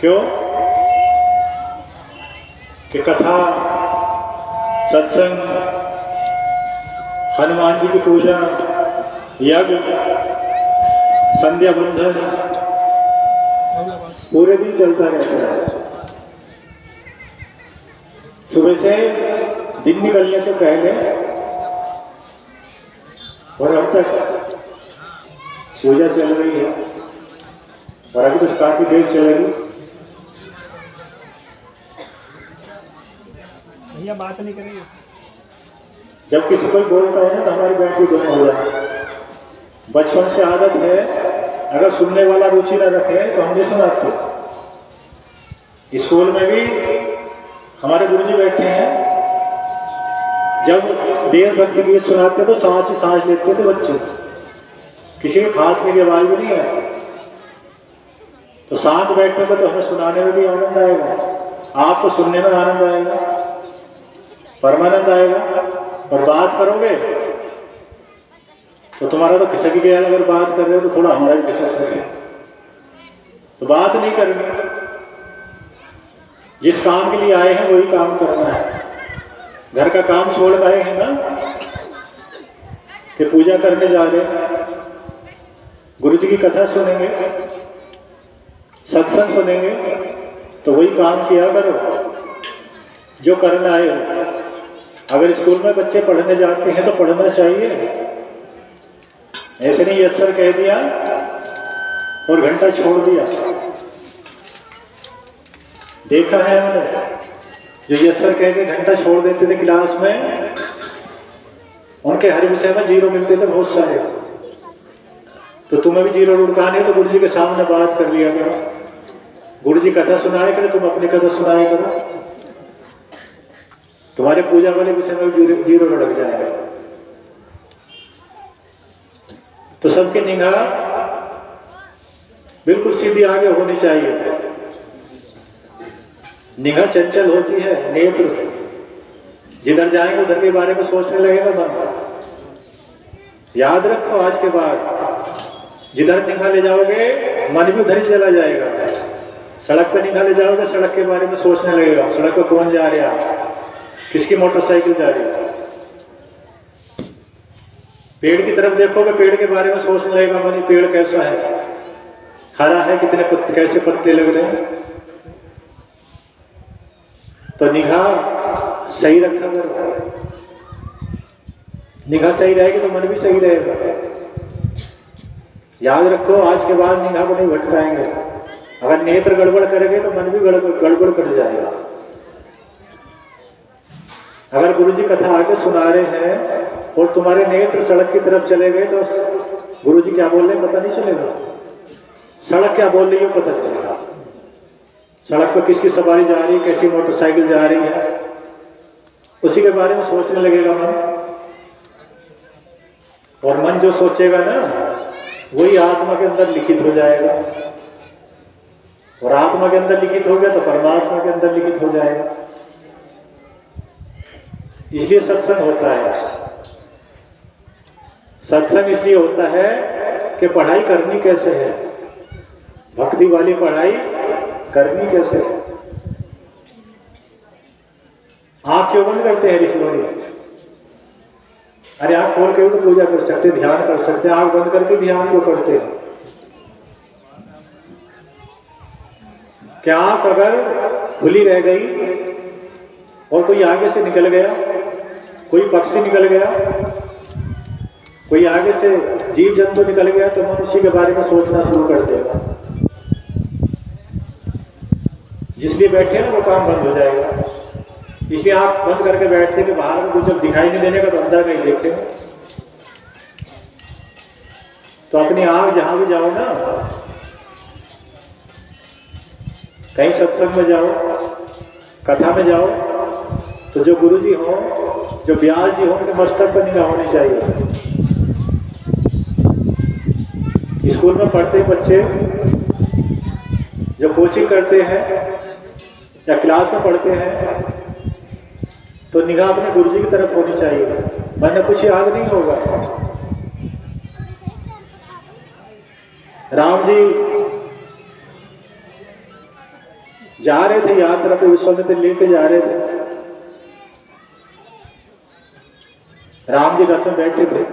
क्यों कि कथा, सत्संग, हनुमान जी की पूजा, यज्ञ, संध्या बंधन पूरे दिन चलता रहता है। सुबह से दिन निकलने से पहले और अब तक पूजा चल रही है और अभी तो काफी देर चलेगी। भैया बात नहीं करेंगे। जब किसी कोई बोलता है ना तो हमारी बैटरी गुम हो जाती। बचपन से आदत है, अगर सुनने वाला रुचि न रखे तो हम नहीं सुनाते। स्कूल में भी हमारे गुरुजी बैठे हैं, जब देशभक्ति गीत सुनाते तो सांस ही सांस लेते थे बच्चे, किसी के खांसने की आवाज भी नहीं है। तो शांत बैठने को तो हमें सुनाने में भी आनंद आएगा, आपको सुनने में आनंद आएगा, परमानंद आएगा। और बात करोगे तो तुम्हारा तो खिसक गया, अगर बात कर रहे हो तो थोड़ा हमारा भी खिसक सके। तो बात नहीं करनी, जिस काम के लिए आए हैं वही काम करना है। घर का काम छोड़ आए हैं ना कि पूजा करने जा रहे हैं, गुरु जी की कथा सुनेंगे, सत्संग सुनेंगे, तो वही काम किया करो जो करना आए हो। अगर स्कूल में बच्चे पढ़ने जाते हैं तो पढ़ना चाहिए, ऐसे नहीं यस सर कह दिया और घंटा छोड़ दिया। देखा है हमने, जो यस सर कह के घंटा छोड़ देते थे क्लास में, उनके हर विषय में 0 मिलते थे बहुत सारे। तो तुम्हें भी 0 लुढ़काने तो गुरु जी के सामने बात कर लिया करो, गुरु जी कथा सुनाए करो, तुम अपनी कथा सुनाए करो, तुम्हारे पूजा वाले विषय में 0 लुढ़क जाएगा। तो सबकी निगाह बिल्कुल सीधी आगे होनी चाहिए। निगाह चंचल होती है, नेत्र जिधर जाएंगे उधर के बारे में सोचने लगेगा मन। याद रखो आज के बाद, जिधर निगाह ले जाओगे मन भी उधर ही चला जाएगा। सड़क पर निगाह ले जाओगे, सड़क के बारे में सोचने लगेगा, सड़क पर कौन जा रहा है, किसकी मोटरसाइकिल जा रही है। पेड़ की तरफ देखोगे, पेड़ के बारे में सोचने लगेगा मन, पेड़ कैसा है, हरा है, कितने पत्ते, कैसे पत्ते लग रहे हैं। तो निगाह सही रखा करो, निगाह सही रहेगी तो मन भी सही रहेगा। याद रखो आज के बाद निगाह को नहीं भटकाएंगे। अगर नेत्र गड़बड़ करेंगे तो मन भी गड़बड़ कर जाएगा। अगर गुरु जी कथा आगे सुना रहे हैं और तुम्हारे नेत्र सड़क की तरफ चले गए तो गुरु जी क्या बोल रहे हैं पता नहीं चलेगा, सड़क क्या बोल रही है पता चलेगा। सड़क पर किसकी सवारी जा रही है, कैसी मोटरसाइकिल जा रही है, उसी के बारे में सोचने लगेगा मन। और मन जो सोचेगा ना वही आत्मा के अंदर लिखित हो जाएगा, और आत्मा के अंदर लिखित हो गया तो परमात्मा के अंदर लिखित हो जाएगा। इसलिए सत्संग होता है। सत्संग इसलिए होता है कि पढ़ाई करनी कैसे है, भक्ति वाली पढ़ाई करनी कैसे है। आंख क्यों बंद करते हैं ऋषि मुनि? अरे आंख खोल के तो पूजा कर सकते, ध्यान कर सकते, आंख बंद करके ध्यान क्यों करते हैं? क्या आंख अगर खुली रह गई और कोई आगे से निकल गया, कोई पक्षी निकल गया, कोई आगे से जीव जंतु निकल गया, तो मन उसी के बारे में सोचना शुरू कर देगा। जिसलिए बैठे ना वो काम बंद हो जाएगा। इसलिए आप बंद करके बैठते कि बाहर में कुछ जब दिखाई नहीं देने का तो अंदर कहीं देखते हैं। तो अपनी आंख जहां भी जाओ ना, कहीं सत्संग में जाओ, कथा में जाओ, तो जो गुरु जी हो, जो व्यास जी हो, उनके मस्तक पर निगाह होनी चाहिए। स्कूल में पढ़ते बच्चे जो कोचिंग करते हैं या क्लास में पढ़ते हैं तो निगाह अपने गुरु जी की तरफ होनी चाहिए, वरना कुछ याद नहीं होगा। राम जी जा रहे थे यात्रा पे, विश्वामित्र लेके जा रहे थे। राम जी रथ में बैठे थे।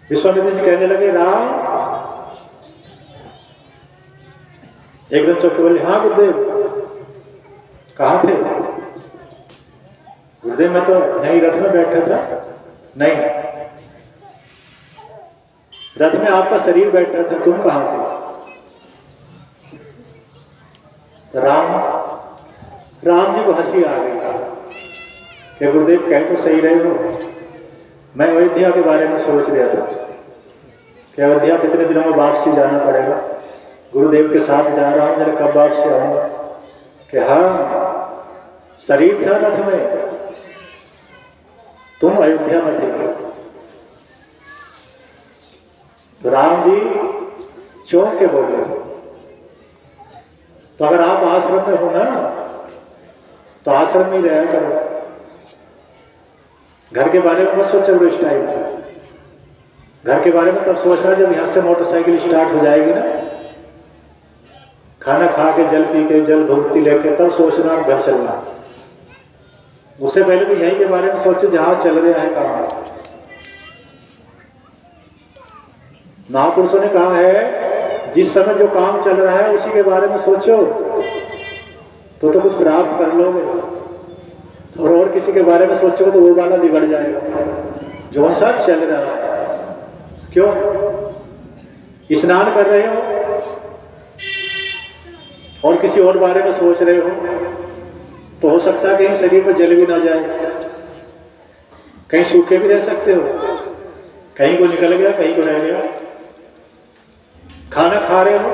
विश्वामित्र जी कहने लगे, राम, एकदम चौके बोले, हाँ गुरुदेव। कहाँ थे? गुरुदेव मैं तो यहीं रथ में बैठा था। नहीं, रथ में आपका शरीर बैठा था, तुम कहाँ थे? राम जी को हंसी आ गई कि गुरुदेव कह तो सही रहे हो, मैं अयोध्या के बारे में सोच रहा था कि अयोध्या कितने दिनों में वापसी जाना पड़ेगा, गुरुदेव के साथ जा रहा हूँ, जरा कब वापसी आऊंगा। कि हाँ, शरीर था रथ में, तुम अयोध्या में थे। तो राम जी चौंक के बोले, तो अगर आप आश्रम में हो ना, तो आश्रम में ही रहा करो, घर के बारे में मत सोचो। वो टाइम घर के बारे में तब सोचना जब यहां से मोटरसाइकिल स्टार्ट हो जाएगी ना, खाना खा के, जल पी के, जल भुगती लेके, तब सोचना घर चलना। उससे पहले तो यहीं के बारे में सोचो जहां चल रहे हैं काम। महापुरुषों ने कहा है, जिस समय जो काम चल रहा है उसी के बारे में सोचो, तो कुछ प्राप्त कर लोगे। और किसी के बारे में सोचोगे तो वो वाला बिगड़ जाएगा जो सा चल रहा है। क्यों? स्नान कर रहे हो और किसी और बारे में सोच रहे हो, तो हो सकता है कहीं शरीर पर जल भी ना जाए, कहीं सूखे भी रह सकते हो, कहीं को निकल गया, कहीं को रह गया। खाना खा रहे हो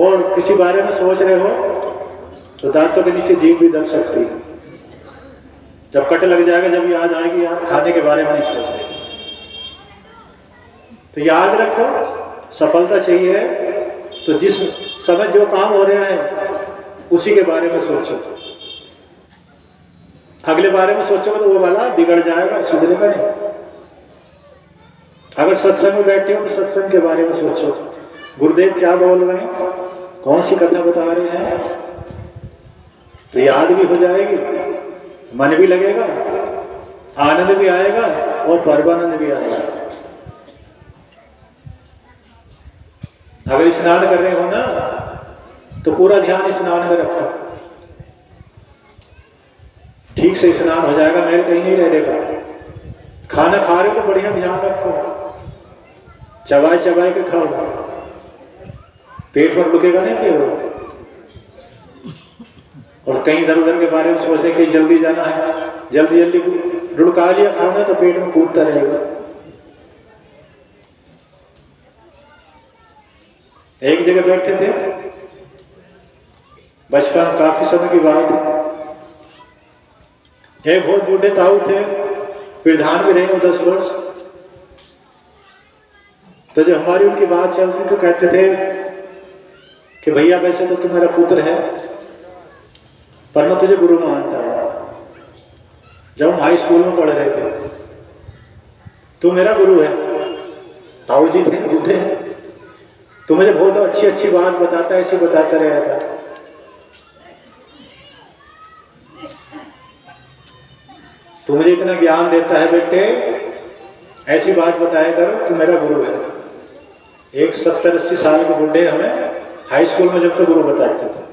और किसी बारे में सोच रहे हो, तो दांतों के नीचे जीभ भी दब सकती है। जब कट लग जाएगा, जब याद आएगी यार खाने के बारे में नहीं सोच रहे। तो याद रखो, सफलता चाहिए तो जिस समय जो काम हो रहा है उसी के बारे में सोचो। अगले बारे में सोचोगे तो वो वाला बिगड़ जाएगा, सुधरेगा नहीं। अगर सत्संग में बैठे हो तो सत्संग के बारे में सोचो, गुरुदेव क्या बोल रहे हैं, कौन सी कथा बता रहे हैं, तो याद भी हो जाएगी, मन भी लगेगा, आनंद भी आएगा और परमानंद भी आएगा। अगर स्नान कर रहे हो ना, तो पूरा ध्यान स्नान में रखो, ठीक से स्नान हो जाएगा, मैल कहीं नहीं रहेगा। खाना खा रहे हो तो बढ़िया ध्यान रखो, चबाए चबाए के खाओ, पेट पर रुकेगा नहीं केवल। और कहीं इधर उधर के बारे में सोचने कि जल्दी जाना है, जल्दी जल्दी रुड़का लिया खाना तो पेट में कूदता रहेगा। एक जगह बैठे थे, बचपन काफी समय की बात है, एक बहुत बूढ़े ताऊ थे, प्रधान भी रहे 10 वर्ष। तो जब हमारी उनकी बात चलती तो कहते थे कि भैया वैसे तो तुम्हारा पुत्र है, पर मैं तुझे गुरु मानता हूं। जब हम हाई स्कूल में पढ़ रहे थे, तू मेरा गुरु है। ताऊ जी थे, बूढ़े हैं, तो मुझे बहुत अच्छी अच्छी बात बताता, ऐसी बताता रहता। तू मुझे इतना ज्ञान देता है बेटे, ऐसी बात बताया करो, तू मेरा गुरु है। एक 70-80 साल के बूढ़े हमें हाई स्कूल में जब तो गुरु बताते थे,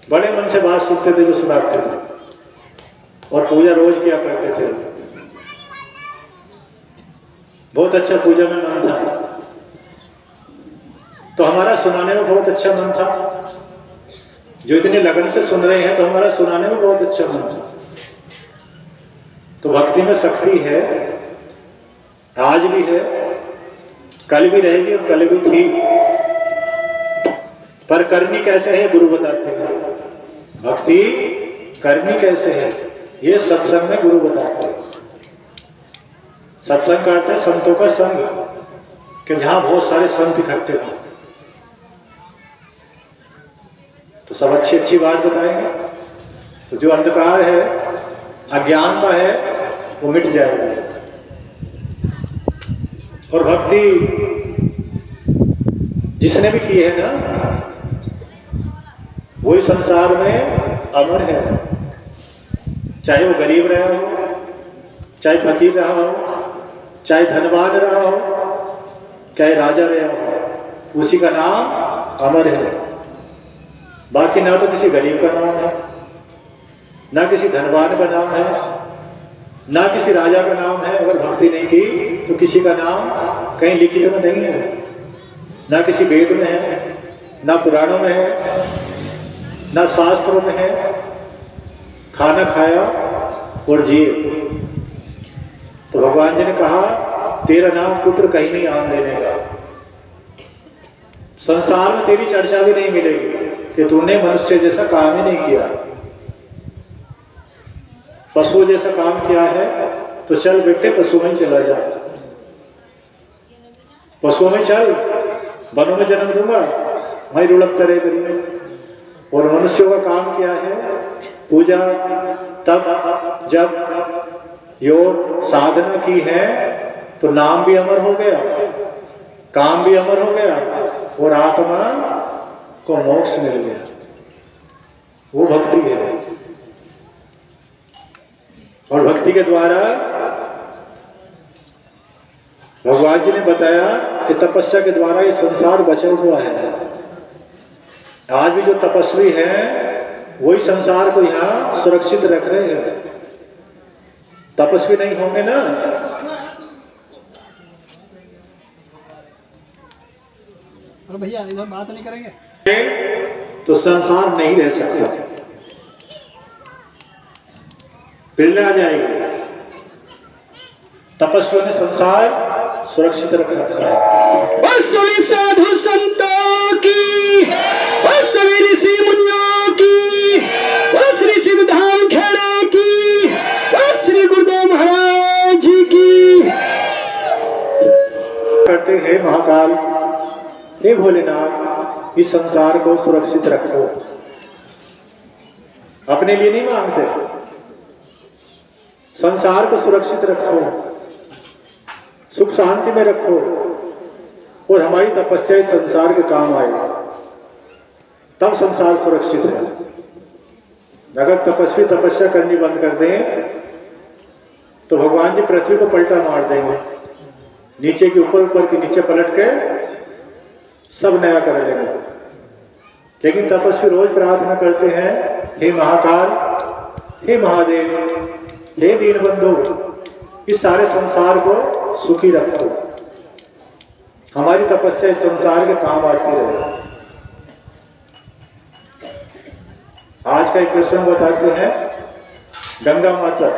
बड़े मन से बात सुनते थे जो सुनाते थे, और पूजा रोज किया करते थे। बहुत अच्छा पूजा में मन था, तो हमारा सुनाने में बहुत अच्छा मन था। जो इतने लगन से सुन रहे हैं तो हमारा सुनाने में बहुत अच्छा मन था। तो भक्ति में शक्ति है, आज भी है, कल भी रहेगी और कल भी थी, पर करनी कैसे है गुरु बताते हैं। भक्ति करनी कैसे है ये सत्संग में गुरु बताते हैं। सत्संग का अर्थ है संतों का संग, कि जहां बहुत सारे संत इकट्ठे थे, तो सब अच्छी अच्छी बात बताएंगे, तो जो अंधकार है, अज्ञानता है, वो मिट जाएगा। और भक्ति जिसने भी की है ना, वही संसार में अमर है। चाहे वो गरीब रहा हो, चाहे फकीर रहा हो, चाहे धनवान रहा हो, चाहे राजा रहा हो, उसी का नाम अमर है। बाकी ना तो किसी गरीब का नाम है, ना किसी धनवान का नाम है, ना किसी राजा का नाम है। अगर भक्ति नहीं की तो किसी का नाम कहीं लिखित में नहीं है, ना किसी वेद में है, ना पुराणों में है, ना शास्त्रों में है। खाना खाया और जिए। तो भगवान जी ने कहा तेरा नाम पुत्र कहीं नहीं आन देने का। संसार में तेरी चर्चा भी नहीं मिलेगी कि तूने मनुष्य जैसा काम ही नहीं किया, पशु जैसा काम किया है। तो चल बेटे पशु में चला जा, पशुओं में चल, वनों में जन्म दूंगा, वहीं रुड़कता रहे करिए। और मनुष्यों का काम क्या है? पूजा, तब जब योग साधना की है तो नाम भी अमर हो गया, काम भी अमर हो गया और आत्मा को मोक्ष मिल गया। वो भक्ति है। और भक्ति के द्वारा भगवान जी ने बताया कि तपस्या के द्वारा ये संसार बचा हुआ है। आज भी जो तपस्वी हैं वही संसार को यहाँ सुरक्षित रख रहे हैं। तपस्वी नहीं होंगे ना अरे भैया इधर बात नहीं करेंगे तो संसार नहीं रह सकता, पिल्ला आ जाएगी। तपस्वियों ने संसार सुरक्षित रख रखा है। सभी साधु संतों की, सभी ऋषि मुनियों की, श्री सिद्धांत खेड़े की, श्री गुरुदेव महाराज जी की। करते हैं महाकाल, हे भोलेनाथ इस संसार को सुरक्षित रखो। अपने लिए नहीं मांगते, संसार को सुरक्षित रखो, सुख शांति में रखो और हमारी तपस्या इस संसार के काम आए, तब संसार सुरक्षित है। अगर तपस्वी तपस्या करनी बंद कर दें तो भगवान जी पृथ्वी को पलटा मार देंगे, नीचे के ऊपर, ऊपर के नीचे पलट के सब नया कर लेंगे। लेकिन तपस्वी रोज प्रार्थना करते हैं, हे महाकाल, हे महादेव, हे दीनबंधु, इस सारे संसार को सुखी रखो, हमारी तपस्या इस संसार के काम आती रहे। आज का एक प्रसंग बताते हैं। गंगा माता